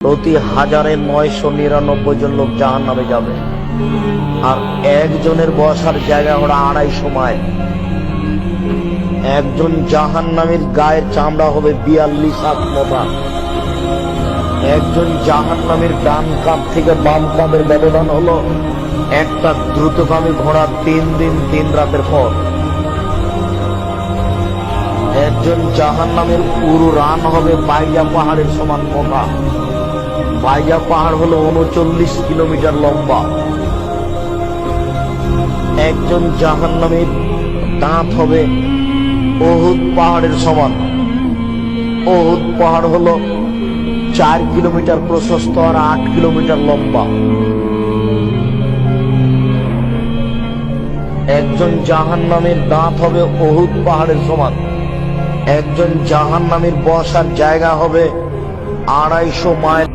প্রতি 1999 জন লোক জাহান্নামে যাবে, আর একজনের বসার জায়গা হলো 250 মাইল। একজন জাহান্নামীর গায়ের চামড়া হবে 42 হাত মোটা। একজন জাহান্নামীর ডান কাঁধ থেকে বাম কাঁধের ব্যবধান হলো একটা দ্রুতগামী ঘোড়া 3 দিন 3 রাতের পর। একজন জাহান্নামের পুরো রান হবে বাইজা পাহাড়ের সমান মোটা। বাইজা পাহাড় হলো 39 কিলোমিটার লম্বা। একজন জাহান্নামের দাঁত হবে উহুদ পাহাড়ের সমান। উহুদ পাহাড় হলো 4 কিলোমিটার প্রশস্ত আর 8 কিলোমিটার লম্বা। একজন জাহান্নামের দাঁত হবে উহুদ পাহাড়ের সমান। একজন জাহান্নামের বসার জায়গা হবে 250 মাইল।